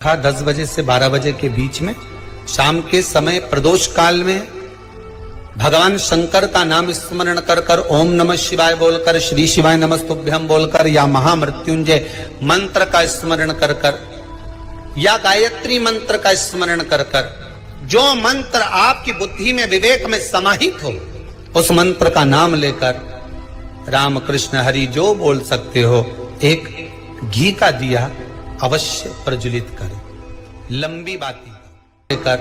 10 बजे से 12 बजे के बीच में शाम के समय प्रदोष काल में भगवान शंकर का नाम स्मरण कर कर ओम नमः शिवाय बोलकर, श्री शिवाय नमस्तुभ्यम बोलकर, या महामृत्युंजय मंत्र का स्मरण कर कर, या गायत्री मंत्र का स्मरण कर कर, जो मंत्र आपकी बुद्धि में विवेक में समाहित हो उस मंत्र का नाम लेकर राम कृष्ण हरि जो बोल सकते हो, एक घी का दिया अवश्य प्रज्वलित करें। लंबी बाती लेकर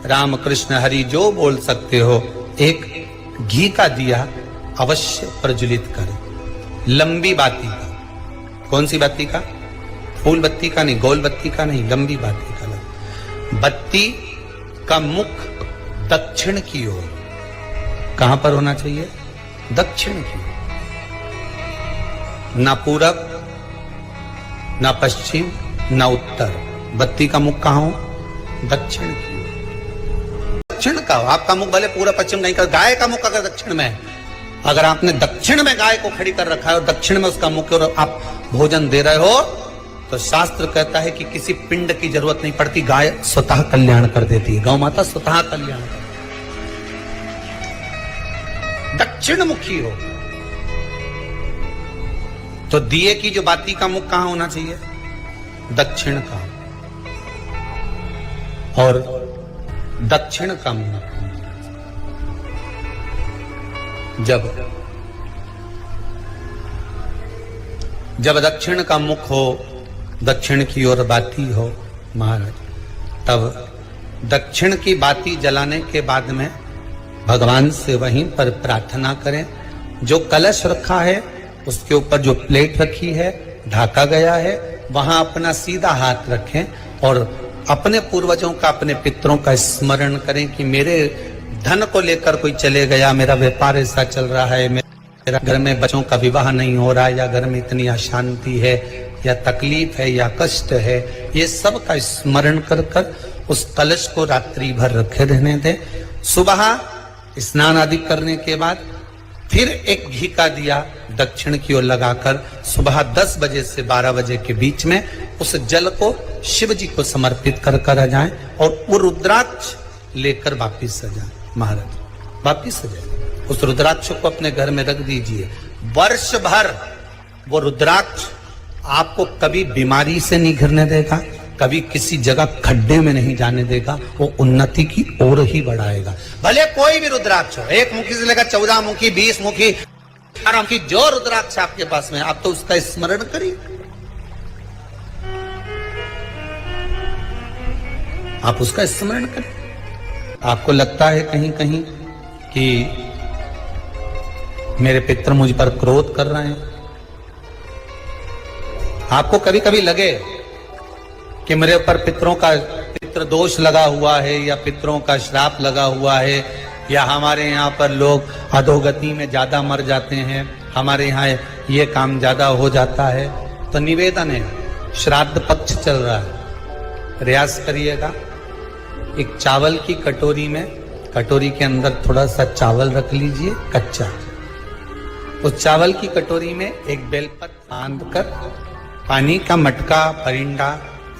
राम कृष्ण हरि जो बोल सकते हो, एक घी का दिया अवश्य प्रज्वलित करें। लंबी बाती का। कौन सी बाती का? फूल बत्ती का नहीं, गोल बत्ती का नहीं, लंबी बाती का। बत्ती का मुख दक्षिण की ओर। कहां पर होना चाहिए? दक्षिण की ओर, ना पूरब ना पश्चिम ना उत्तर। बत्ती का मुख कहां हो? दक्षिण की ओर। दक्षिण का हो। आपका मुख भले पूरा पश्चिम नहीं कर, गाय का मुख अगर दक्षिण में है, अगर आपने दक्षिण में गाय को खड़ी कर रखा है और दक्षिण में उसका मुख और आप भोजन दे रहे हो, तो शास्त्र कहता है कि किसी पिंड की जरूरत नहीं पड़ती, गाय स्वतः कल्याण कर देती है। गौ माता स्वतः कल्याण कर, दक्षिण मुखी हो। तो दिए की जो बाती का मुख कहां होना चाहिए? दक्षिण का। और दक्षिण का मुख जब दक्षिण का मुख हो, दक्षिण की ओर बाती हो महाराज, तब दक्षिण की बाती जलाने के बाद में भगवान से वहीं पर प्रार्थना करें। जो कलश रखा है उसके ऊपर जो प्लेट रखी है, ढाका गया है, वहां अपना सीधा हाथ रखें और अपने पूर्वजों का, अपने पितरों का स्मरण करें कि मेरे धन को लेकर कोई चले गया, मेरा व्यापार ऐसा चल रहा है, मेरा घर में बच्चों का विवाह नहीं हो रहा है, या घर में इतनी अशांति है, या तकलीफ है, या कष्ट है, ये सब का स्मरण कर कर उस कलश को रात्रि भर रखे रहने दें। सुबह स्नान आदि करने के बाद फिर एक घी का दिया दक्षिण की ओर लगाकर सुबह 10 बजे से 12 बजे के बीच में उस जल को शिव जी को समर्पित कर कर आ जाएं और वो रुद्राक्ष लेकर वापिस आ जाएं। महाराज वापिस आ जाए, उस रुद्राक्ष को अपने घर में रख दीजिए। वर्ष भर वो रुद्राक्ष आपको कभी बीमारी से नहीं घिरने देगा, कभी किसी जगह खड्डे में नहीं जाने देगा, वो उन्नति की ओर ही बढ़ाएगा। भले कोई भी रुद्राक्ष हो, 1 मुखी से लेकर 14 मुखी, 20 मुखी, 18 मुखी, जो रुद्राक्ष आपके पास में, आप तो उसका स्मरण करिए। आप उसका स्मरण करें। आपको लगता है कहीं कहीं कि मेरे पितर मुझ पर क्रोध कर रहे हैं, आपको कभी कभी लगे कि मेरे ऊपर पितृ दोष लगा हुआ है, या पितरों का श्राप लगा हुआ है, या हमारे यहाँ पर लोग अधोगति में ज्यादा मर जाते हैं, हमारे यहाँ ये काम ज्यादा हो जाता है, तो निवेदन है, श्राद्ध पक्ष चल रहा है, प्रयास करिएगा। एक चावल की कटोरी में, कटोरी के अंदर थोड़ा सा चावल रख लीजिए कच्चा, उस चावल की कटोरी में एक बेलपत्र बांध कर पानी का मटका, परिंडा,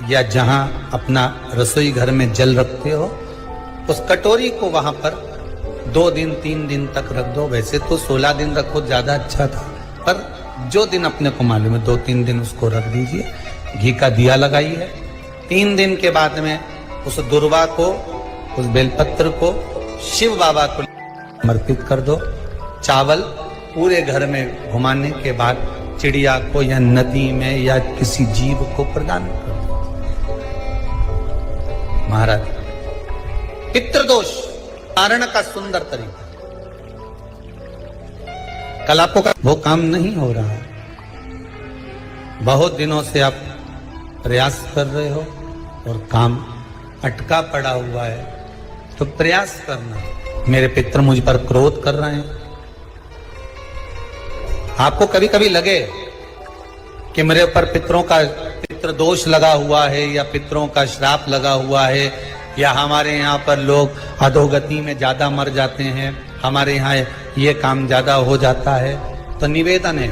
या जहां अपना रसोई घर में जल रखते हो, उस कटोरी को वहां पर 2 दिन 3 दिन तक रख दो। वैसे तो 16 दिन रखो, ज्यादा अच्छा था, पर जो दिन अपने को मालूम है 2-3 दिन उसको रख दीजिए। घी का दिया लगाइए। 3 दिन के बाद में उस दुर्वा को, उस बेलपत्र को शिव बाबा को समर्पित कर दो। चावल पूरे घर में घुमाने के बाद चिड़िया को, या नदी में, या किसी जीव को प्रदान कर दो। महाराज पितृदोष कारण का सुंदर तरीका। कल आपको वो काम नहीं हो रहा है, बहुत दिनों से आप प्रयास कर रहे हो और काम अटका पड़ा हुआ है, तो प्रयास करना। मेरे पितर मुझ पर क्रोध कर रहे हैं, आपको कभी कभी लगे कि मेरे ऊपर पितरों का दोष लगा हुआ है, या पितरों का श्राप लगा हुआ है, या हमारे यहाँ पर लोग अधोगति में ज्यादा मर जाते हैं, हमारे यहाँ ये काम ज्यादा हो जाता है, तो निवेदन है,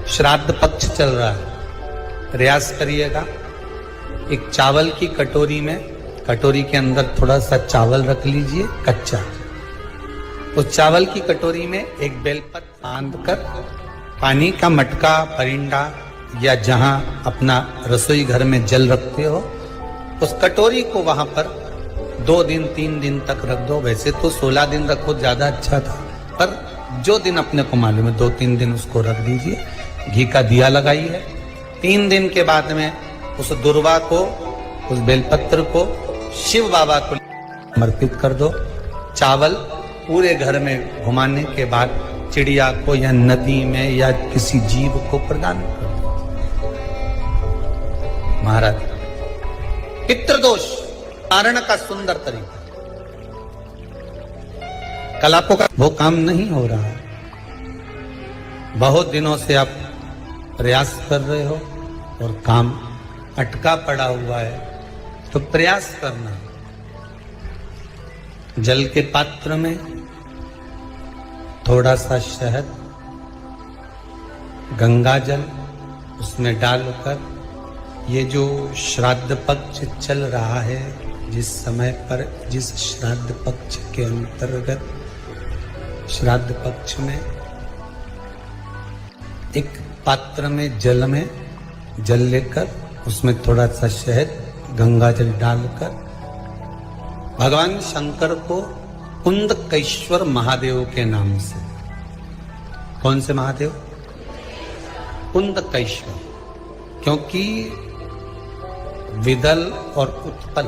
श्राद्ध पक्ष चल रहा है, प्रयास करिएगा। एक चावल की कटोरी में, कटोरी के अंदर थोड़ा सा चावल रख लीजिए कच्चा। उस चावल की कटोरी में एक बेलपत्र बांधकर पानी का मटका, परिंदा या जहां अपना रसोई घर में जल रखते हो, उस कटोरी को वहां पर 2 दिन 3 दिन तक रख दो। वैसे तो 16 दिन रखो ज्यादा अच्छा था, पर जो दिन अपने को मालूम है 2-3 दिन उसको रख दीजिए। घी का दिया लगाइए। 3 दिन के बाद में उस दुर्वा को, उस बेलपत्र को शिव बाबा को समर्पित कर दो। चावल पूरे घर में घुमाने के बाद चिड़िया को या नदी में या किसी जीव को प्रदान कर दो। महाराज, पितृदोष कारण का सुंदर तरीका। कल आपको वो काम नहीं हो रहा है, बहुत दिनों से आप प्रयास कर रहे हो और काम अटका पड़ा हुआ है, तो प्रयास करना। जल के पात्र में थोड़ा सा शहद, गंगा जल उसमें डालकर, ये जो श्राद्ध पक्ष चल रहा है, जिस समय पर जिस श्राद्ध पक्ष के अंतर्गत, श्राद्ध पक्ष में एक पात्र में जल लेकर उसमें थोड़ा सा शहद, गंगा जल डालकर भगवान शंकर को कुंदकेश्वर महादेव के नाम से, कौन से महादेव? कुंदकेश्वर, क्योंकि विदल और उत्पल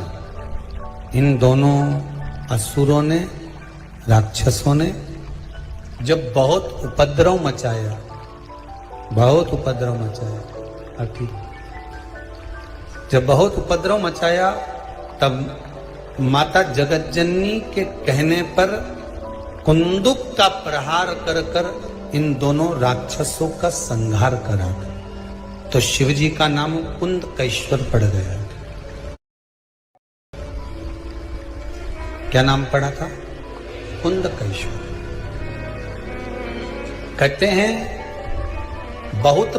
इन दोनों असुरों ने, राक्षसों ने जब बहुत उपद्रव मचाया, जब बहुत उपद्रव मचाया, तब माता जगतजननी के कहने पर कुंदुक का प्रहार कर कर इन दोनों राक्षसों का संहार करा, तो शिवजी का नाम कुंदकेश्वर पड़ गया। क्या नाम पड़ा था? कुंदकेश्वर। कहते हैं बहुत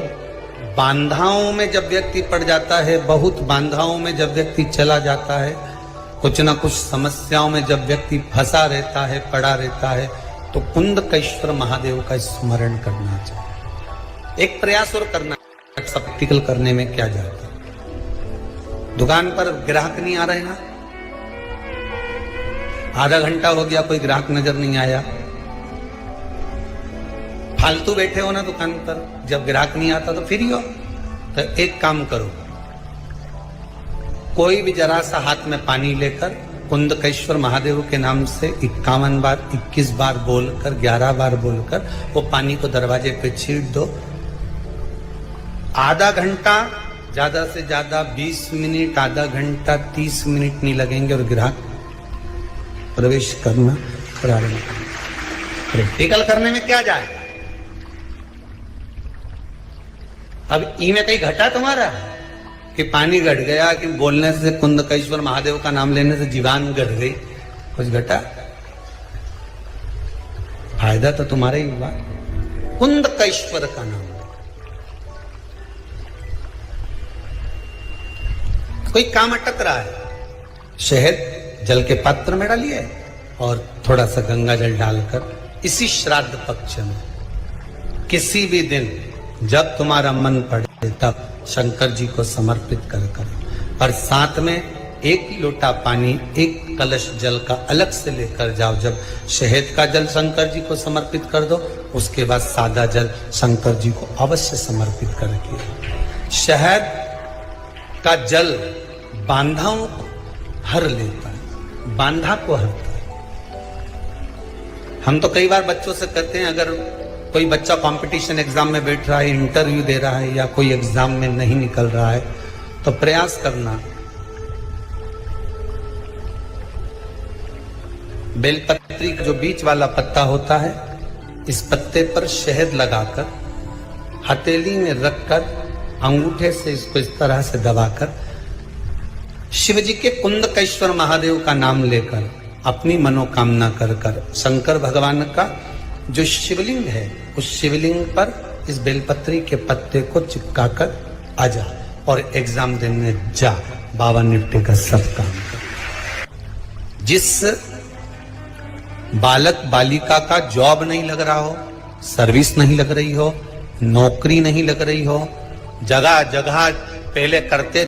बांधाओं में जब व्यक्ति पड़ जाता है, बहुत बांधाओं में जब व्यक्ति चला जाता है, कुछ ना कुछ समस्याओं में जब व्यक्ति फंसा रहता है, पड़ा रहता है, तो कुंदकेश्वर महादेव का स्मरण करना चाहिए। एक प्रयास और करना, प्रैक्टिकल करने में क्या जाता है। दुकान पर ग्राहक नहीं आ रहे ना, आधा घंटा हो गया कोई ग्राहक नजर नहीं आया, फालतू बैठे हो ना दुकान पर, जब ग्राहक नहीं आता तो फ्री हो, तो एक काम करो, कोई भी जरा सा हाथ में पानी लेकर कुंदकेश्वर महादेव के नाम से 51 बार, 21 बार बोलकर, 11 बार बोलकर वो पानी को दरवाजे पे छीट दो। आधा घंटा, ज्यादा से ज्यादा 20 मिनट, आधा घंटा 30 मिनट नहीं लगेंगे और ग्राहक प्रवेश करना प्रारंभ करें। प्रैक्टिकल करने में क्या जाए। अब ई में कहीं घटा तुम्हारा कि पानी घट गया, कि बोलने से, कुंदकेश्वर महादेव का नाम लेने से जीवान घट गई, कुछ घटा? फायदा तो तुम्हारा ही हुआ। कुंदकेश्वर का नाम, कोई काम अटक रहा है, शहद जल के पात्र में डालिए और थोड़ा सा गंगा जल डालकर इसी श्राद्ध पक्ष में किसी भी दिन जब तुम्हारा मन पड़े तब शंकर जी को समर्पित कर और साथ में 1 लोटा पानी, 1 कलश जल का अलग से लेकर जाओ। जब शहद का जल शंकर जी को समर्पित कर दो, उसके बाद सादा जल शंकर जी को अवश्य समर्पित करके। शहद का जल बांधाओं को हर लेता है, बांधा को हरता है। हम तो कई बार बच्चों से कहते हैं, अगर कोई बच्चा कंपटीशन एग्जाम में बैठ रहा है, इंटरव्यू दे रहा है या कोई एग्जाम में नहीं निकल रहा है, तो प्रयास करना, बेलपत्री का जो बीच वाला पत्ता होता है, इस पत्ते पर शहद लगाकर हथेली में रखकर अंगूठे से इसको इस तरह से दबाकर शिवजी के कुंदकेश्वर महादेव का नाम लेकर अपनी मनोकामना कर कर शंकर भगवान का जो शिवलिंग है, उस शिवलिंग पर इस बेलपत्री के पत्ते को चिपकाकर आ जा और एग्जाम देने जा। बाबा निपटे का सब काम कर। जिस बालक बालिका का जॉब नहीं लग रहा हो, सर्विस नहीं लग रही हो, नौकरी नहीं लग रही हो, जगह जगह पहले करते